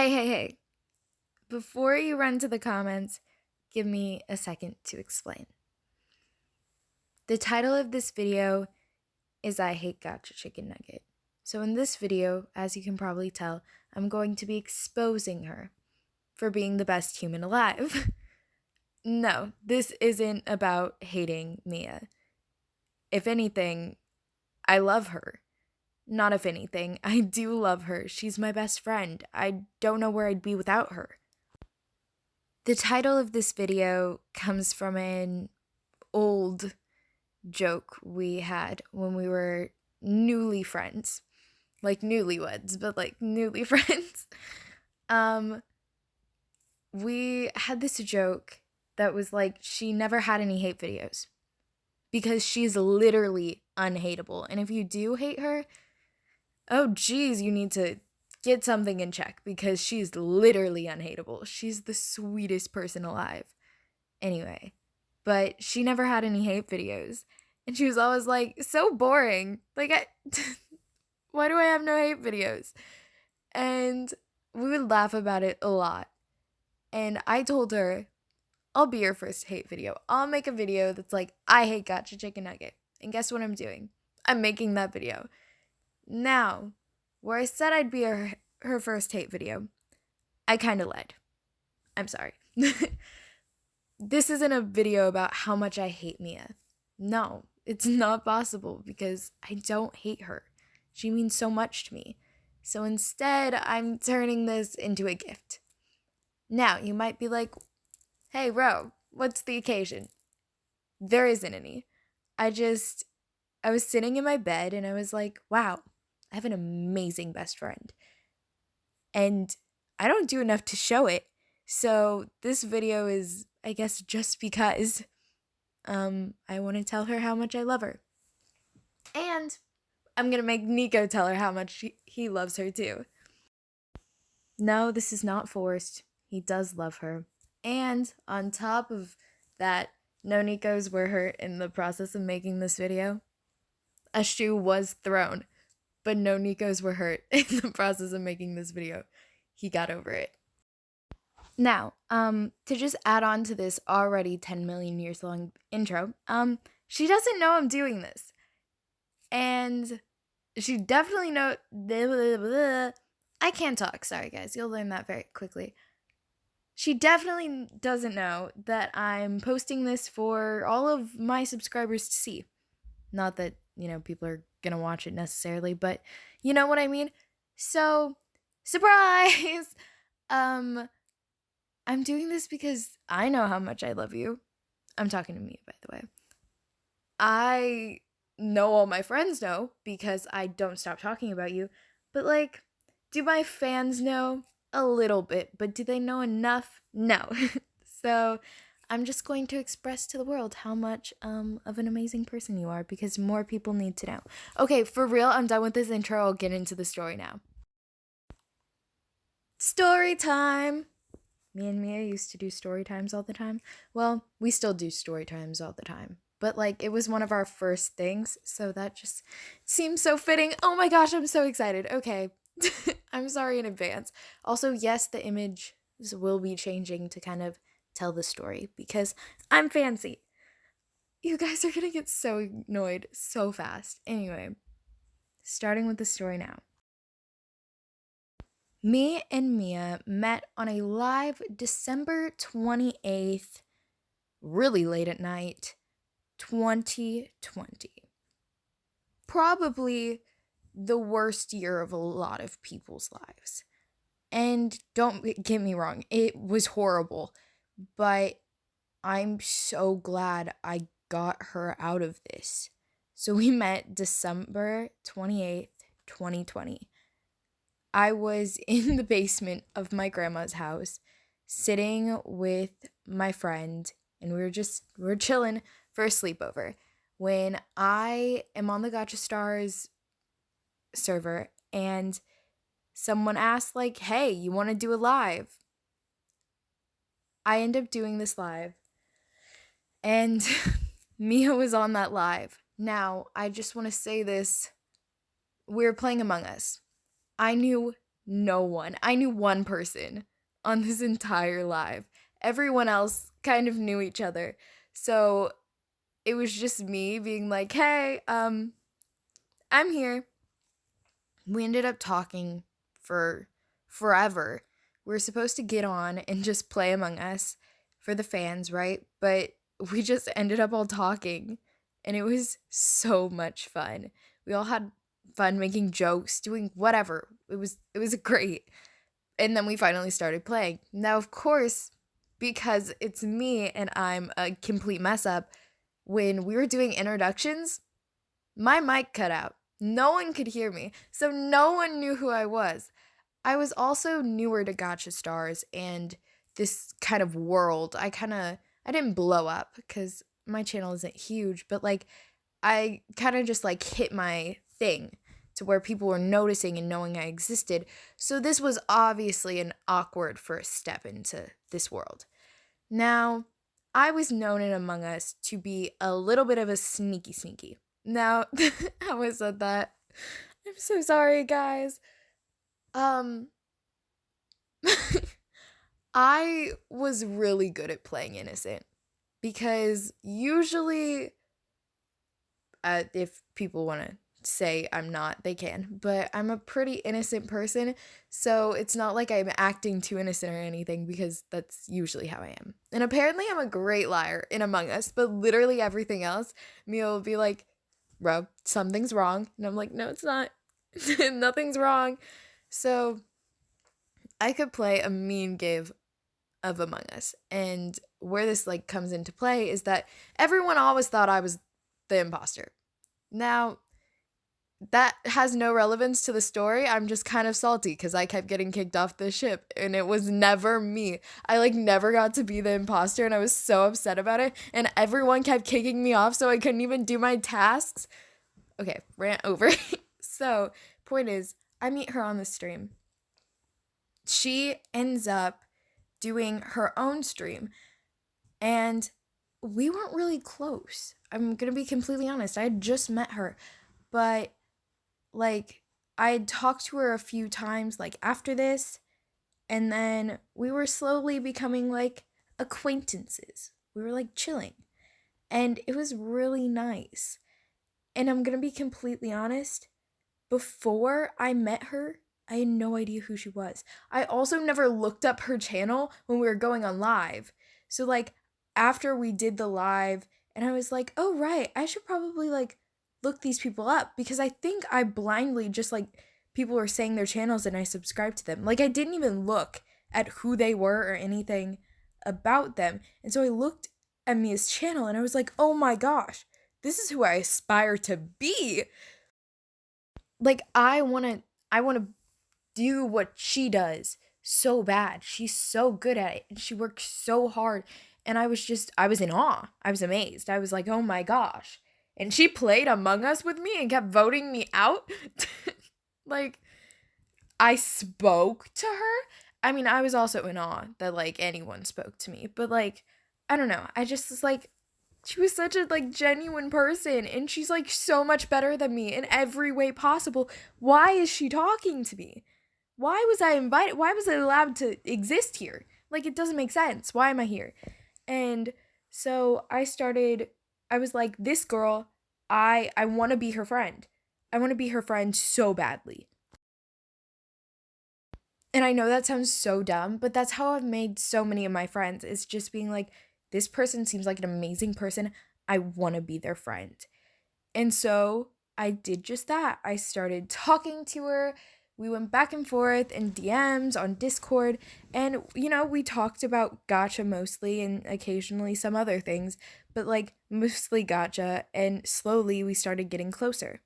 Hey. Before you run to the comments, give me a second to explain. The title of this video is I Hate Gacha Chicken Nugget. So in this video, as you can probably tell, I'm going to be exposing her for being the best human alive. No, this isn't about hating Mia. If anything, I love her. Not if anything, I do love her. She's my best friend. I don't know where I'd be without her. The title of this video comes from an old joke we had when we were newly friends. Like newlyweds, but like newly friends. We had this joke that was like she never had any hate videos because she's literally unhateable. And if you do hate her, oh geez, you need to get something in check because she's literally unhateable. She's the sweetest person alive. Anyway, but she never had any hate videos. And she was always like, so boring. Like, why do I have no hate videos? And we would laugh about it a lot. And I told her, I'll be your first hate video. I'll make a video that's like, I hate Gacha Chicken Nugget. And guess what I'm doing? I'm making that video. Now, where I said I'd be her first hate video, I kind of lied. I'm sorry. This isn't a video about how much I hate Mia. No, it's not possible because I don't hate her. She means so much to me. So instead, I'm turning this into a gift. Now, you might be like, hey, Ro, what's the occasion? There isn't any. I was sitting in my bed and I was like, wow, I have an amazing best friend. And I don't do enough to show it. So this video is, I guess, just because I want to tell her how much I love her. And I'm going to make Nico tell her how much he loves her too. No, this is not forced. He does love her. And on top of that, no Nicos were hurt in the process of making this video. A shoe was thrown, but no Nicos were hurt in the process of making this video. He got over it. Now, to just add on to this already 10 million years long intro, she doesn't know I'm doing this. And she definitely I can't talk, sorry guys, you'll learn that very quickly. She definitely doesn't know that I'm posting this for all of my subscribers to see. Not that, people are gonna watch it necessarily, but you know what I mean? So, surprise! I'm doing this because I know how much I love you. I'm talking to me, by the way. I know all my friends know because I don't stop talking about you. But do my fans know? A little bit. But do they know enough? No. So I'm just going to express to the world how much of an amazing person you are because more people need to know. Okay, for real, I'm done with this intro. I'll get into the story now. Story time! Me and Mia used to do story times all the time. Well, we still do story times all the time. But it was one of our first things, so that just seems so fitting. Oh my gosh, I'm so excited. Okay. I'm sorry in advance. Also, yes, the images will be changing to kind of tell the story because I'm fancy. You guys are gonna get so annoyed so fast. Anyway, starting with the story now. Me and Mia met on a live December 28th, really late at night, 2020. Probably the worst year of a lot of people's lives. And don't get me wrong, it was horrible, but I'm so glad I got her out of this. So we met December 28th, 2020. I was in the basement of my grandma's house, sitting with my friend, and we were chilling for a sleepover. When I am on the Gacha Stars server, and someone asked, hey, you want to do a live? I end up doing this live, and Mia was on that live. Now, I just want to say this. We were playing Among Us. I knew no one. I knew one person on this entire live. Everyone else kind of knew each other. So it was just me being like, hey, I'm here. We ended up talking for forever. We were supposed to get on and just play Among Us for the fans, right? But we just ended up all talking, and it was so much fun. We all had fun making jokes, doing whatever. It was great. And then we finally started playing. Now, of course, because it's me and I'm a complete mess up, when we were doing introductions, my mic cut out. No one could hear me, so no one knew who I was. I was also newer to Gacha Stars and this kind of world. I didn't blow up because my channel isn't huge, but like I kind of just like hit my thing to where people were noticing and knowing I existed. So this was obviously an awkward first step into this world. Now, I was known in Among Us to be a little bit of a sneaky. Now, how I said that, I'm so sorry, guys. Um, I was really good at playing innocent because usually, if people want to say I'm not, they can, but I'm a pretty innocent person, so it's not like I'm acting too innocent or anything because that's usually how I am. And apparently I'm a great liar in Among Us, but literally everything else, Mia will be like, bro, something's wrong. And I'm like, no, it's not. Nothing's wrong. So I could play a mean game of Among Us. And where this like comes into play is that everyone always thought I was the imposter. Now, that has no relevance to the story. I'm just kind of salty because I kept getting kicked off the ship and it was never me. I like never got to be the imposter and I was so upset about it. And everyone kept kicking me off so I couldn't even do my tasks. Okay, rant over. So, point is, I meet her on the stream. She ends up doing her own stream and we weren't really close. I'm gonna be completely honest. I had just met her, but like I'd talked to her a few times like after this, and then we were slowly becoming like acquaintances. We were like chilling, and it was really nice. And I'm gonna be completely honest, before I met her, I had no idea who she was. I also never looked up her channel when we were going on live. So like after we did the live and I was like, "Oh right, I should probably like look these people up because I think I blindly just like people were saying their channels and I subscribed to them. Like I didn't even look at who they were or anything about them. And so I looked at Mia's channel and I was like, "Oh my gosh, this is who I aspire to be." Like I want to do what she does so bad. She's so good at it and she works so hard. And I was in awe. I was amazed. I was like, oh my gosh. And she played Among Us with me and kept voting me out. Like, I spoke to her. I mean, I was also in awe that like anyone spoke to me. But like, I don't know. I just was like, she was such a like genuine person and she's like so much better than me in every way possible. Why is she talking to me? Why was I invited? Why was I allowed to exist here? Like it doesn't make sense. Why am I here? And so I was like, this girl, I want to be her friend. I want to be her friend so badly. And I know that sounds so dumb, but that's how I've made so many of my friends. It's just being like, this person seems like an amazing person. I want to be their friend. And so I did just that. I started talking to her. We went back and forth in DMs on Discord. And, you know, we talked about gacha mostly and occasionally some other things, but like mostly gacha. And slowly we started getting closer.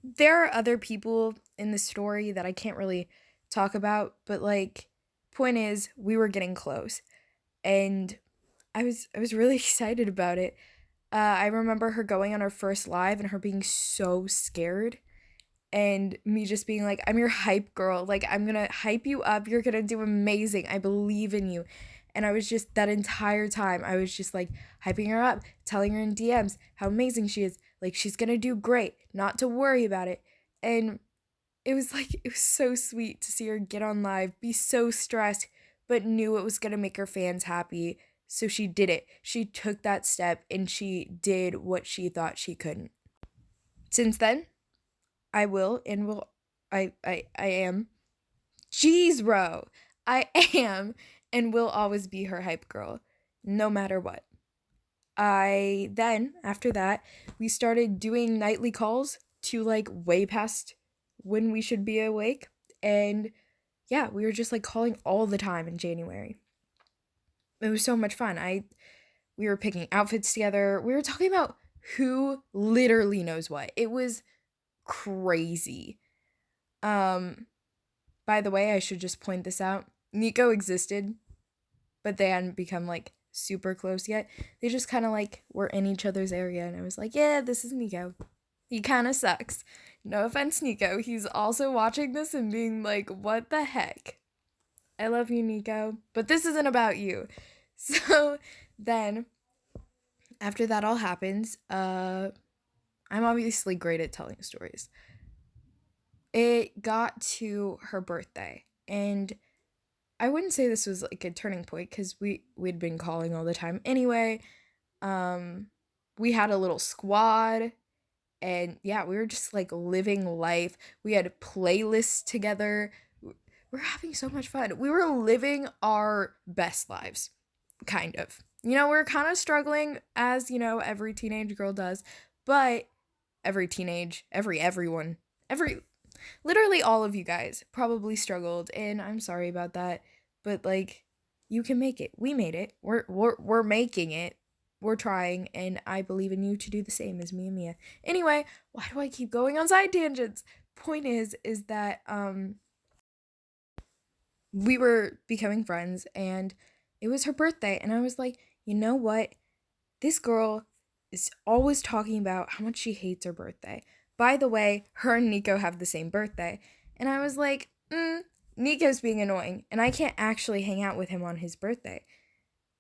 There are other people in the story that I can't really talk about, but like, point is, we were getting close. And I was really excited about it. I remember her going on her first live and her being so scared and me just being like, I'm your hype girl. Like, I'm going to hype you up. You're going to do amazing. I believe in you. And I was just, that entire time, I was just like hyping her up, telling her in DMs how amazing she is. Like, she's going to do great, not to worry about it. And it was so sweet to see her get on live, be so stressed, but knew it was going to make her fans happy. So she did it. She took that step and she did what she thought she couldn't. Since then, I am. Jeez, bro. I am and will always be her hype girl, no matter what. After that, we started doing nightly calls to like way past when we should be awake. And yeah, we were just like calling all the time in January. It was so much fun. We were picking outfits together. We were talking about who literally knows what. It was crazy. By the way, I should just point this out. Nico existed, but they hadn't become like super close yet. They just kind of like were in each other's area, and I was like, yeah, this is Nico. He kind of sucks. No offense, Nico. He's also watching this and being like, what the heck? I love you, Nico, but this isn't about you. So then, after that all happens, I'm obviously great at telling stories. It got to her birthday, and I wouldn't say this was like a turning point because we'd been calling all the time anyway. We had a little squad, and yeah, we were just like living life. We had playlists together. We're having so much fun. We were living our best lives, kind of. We were kind of struggling, as every teenage girl does, but everyone, literally all of you guys probably struggled, and I'm sorry about that, but like, you can make it. We made it. We're making it. We're trying, and I believe in you to do the same as me and Mia. Anyway, why do I keep going on side tangents? Point is that we were becoming friends, and it was her birthday, and I was like, you know what? This girl is always talking about how much she hates her birthday. By the way, her and Nico have the same birthday. And I was like, Nico's being annoying, and I can't actually hang out with him on his birthday.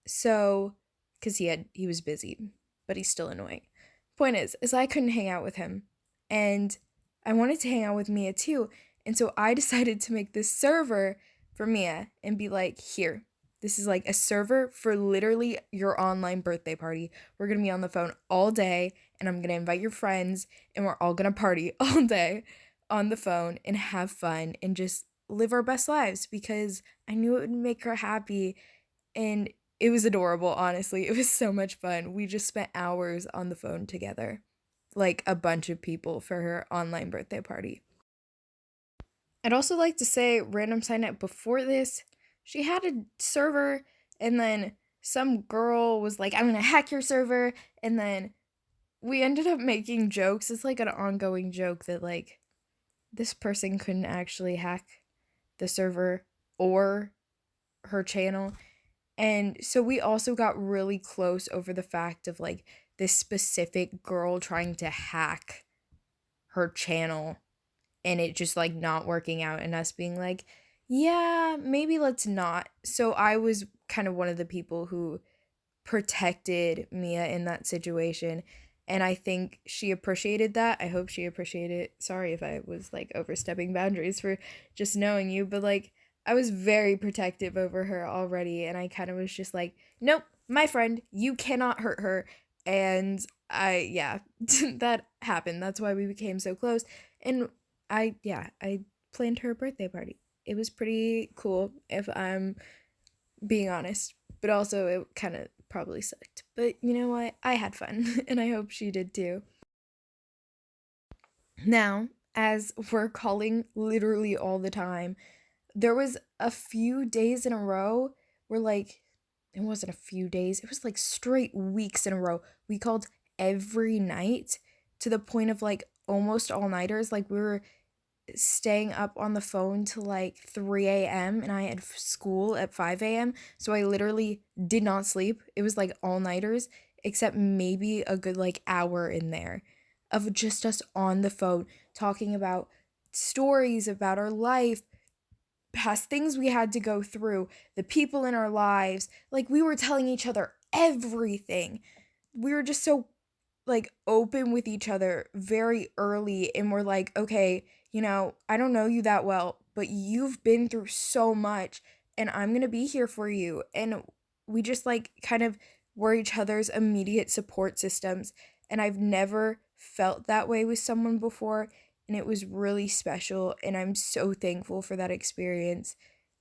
So, because he was busy, but he's still annoying. Point is I couldn't hang out with him, and I wanted to hang out with Mia too. And so I decided to make this server for Mia and be like, here, this is like a server for literally your online birthday party. We're going to be on the phone all day, and I'm going to invite your friends, and we're all going to party all day on the phone and have fun and just live our best lives, because I knew it would make her happy. And it was adorable, honestly. It was so much fun. We just spent hours on the phone together, like a bunch of people, for her online birthday party. I'd also like to say, random side note, before this, she had a server, and then some girl was like, I'm gonna hack your server, and then we ended up making jokes. It's like an ongoing joke that like this person couldn't actually hack the server or her channel. And so we also got really close over the fact of like this specific girl trying to hack her channel, and it just like not working out, and us being like, yeah, maybe let's not. So I was kind of one of the people who protected Mia in that situation, and I think she appreciated that. I hope she appreciated it. Sorry if I was like overstepping boundaries for just knowing you, but like I was very protective over her already, and I kind of was just like, nope, my friend, you cannot hurt her. And that happened. That's why we became so close. And I planned her birthday party. It was pretty cool, if I'm being honest, but also it kind of probably sucked. But you know what? I had fun, and I hope she did too. Now, as we're calling literally all the time, there was a few days in a row where like, it wasn't a few days, it was like straight weeks in a row. We called every night, to the point of like almost all-nighters. Like, we were staying up on the phone till like 3 a.m. and I had school at 5 a.m. So I literally did not sleep. It was like all-nighters, except maybe a good like hour in there of just us on the phone talking about stories about our life, past things we had to go through, the people in our lives. Like, we were telling each other everything. We were just so like open with each other very early, and we're like, okay, I don't know you that well, but you've been through so much and I'm going to be here for you. And we just like kind of were each other's immediate support systems. And I've never felt that way with someone before. And it was really special. And I'm so thankful for that experience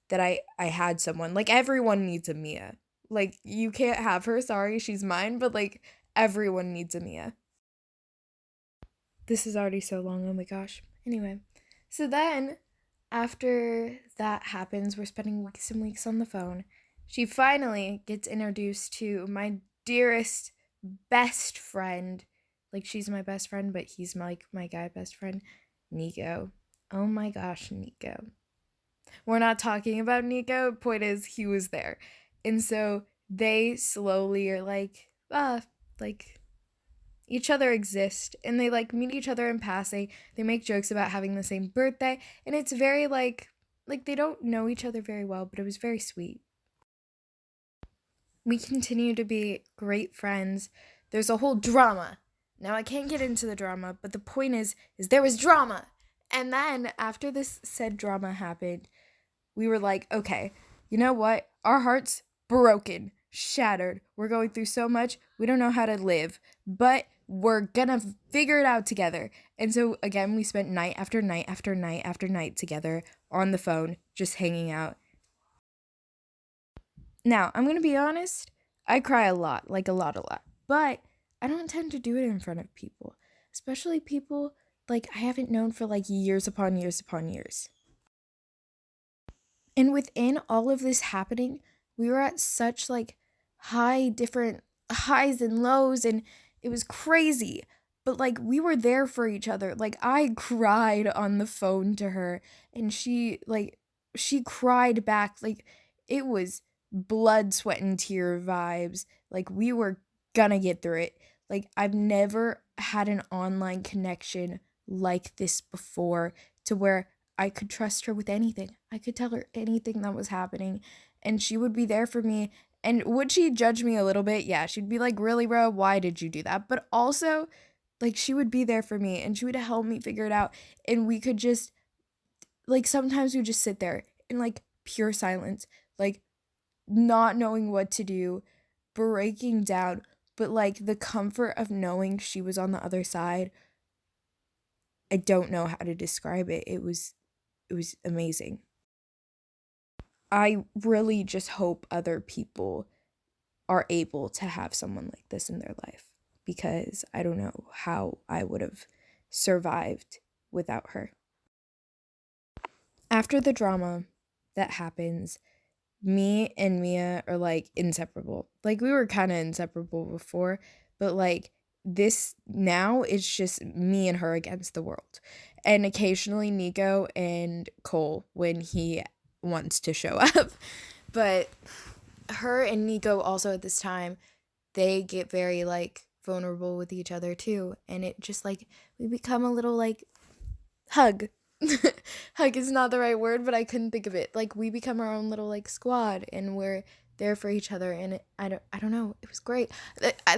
that I had someone. Like, everyone needs a Mia. Like, you can't have her. Sorry, she's mine. But, like, everyone needs a Mia. This is already so long. Oh my gosh. Anyway, so then after that happens, we're spending weeks and weeks on the phone. She finally gets introduced to my dearest, best friend. Like, she's my best friend, but he's my guy best friend, Nico. Oh my gosh, Nico. We're not talking about Nico. Point is, he was there. And so they slowly are like, each other exist, and they like meet each other in passing. They make jokes about having the same birthday, and it's very like they don't know each other very well, but it was very sweet. We continue to be great friends. There's a whole drama. Now I can't get into the drama, but the point is there was drama. And then after this said drama happened, we were like, okay, you know what? Our hearts broken, shattered. We're going through so much. We don't know how to live, but we're gonna figure it out together. And so again, we spent night after night after night after night together on the phone, just hanging out. Now, I'm gonna be honest, I cry a lot, like a lot, but I don't tend to do it in front of people, especially people like I haven't known for like years upon years upon years. And within all of this happening, we were at such like different highs and lows, and it was crazy. But like we were there for each other. Like I cried on the phone to her, and she cried back. Like it was blood, sweat, and tear vibes. Like we were gonna get through it. Like I've never had an online connection like this before, to where I could trust her with anything. I could tell her anything that was happening, and she would be there for me. And would she judge me a little bit? Yeah, she'd be like, really, bro, why did you do that? But also, like, she would be there for me, and she would help me figure it out. And we could just, like, sometimes we just sit there in, like, pure silence, like, not knowing what to do, breaking down. But, like, the comfort of knowing she was on the other side, I don't know how to describe it. It was amazing. I really just hope other people are able to have someone like this in their life, because I don't know how I would have survived without her. After the drama that happens, me and Mia are like inseparable. Like we were kind of inseparable before, but like this now it's just me and her against the world. And occasionally Nico and Cole when he wants to show up. But her and Nico also at this time, they get very like vulnerable with each other too. And it just like, we become a little like hug. Hug is not the right word, but I couldn't think of it. Like we become our own little like squad, and we're there for each other. And I don't know. It was great.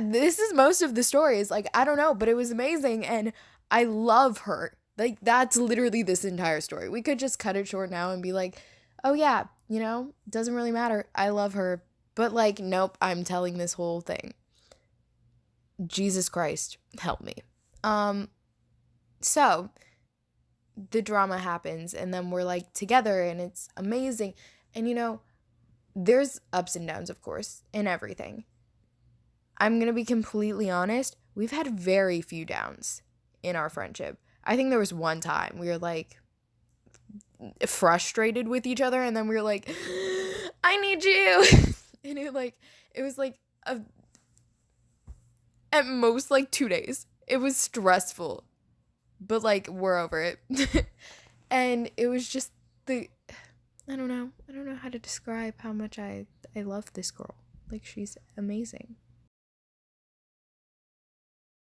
This is most of the story. Is like, I don't know, but it was amazing. And I love her. Like that's literally this entire story. We could just cut it short now and be like, oh yeah, doesn't really matter. I love her. But like, nope, I'm telling this whole thing. Jesus Christ, help me. So the drama happens, and then we're like together, and it's amazing. And there's ups and downs, of course, in everything. I'm gonna be completely honest, we've had very few downs in our friendship. I think there was one time we were like frustrated with each other, and then we were like, I need you. And it was like at most like 2 days. It was stressful, but like we're over it. And it was just I don't know how to describe how much I love this girl. Like she's amazing.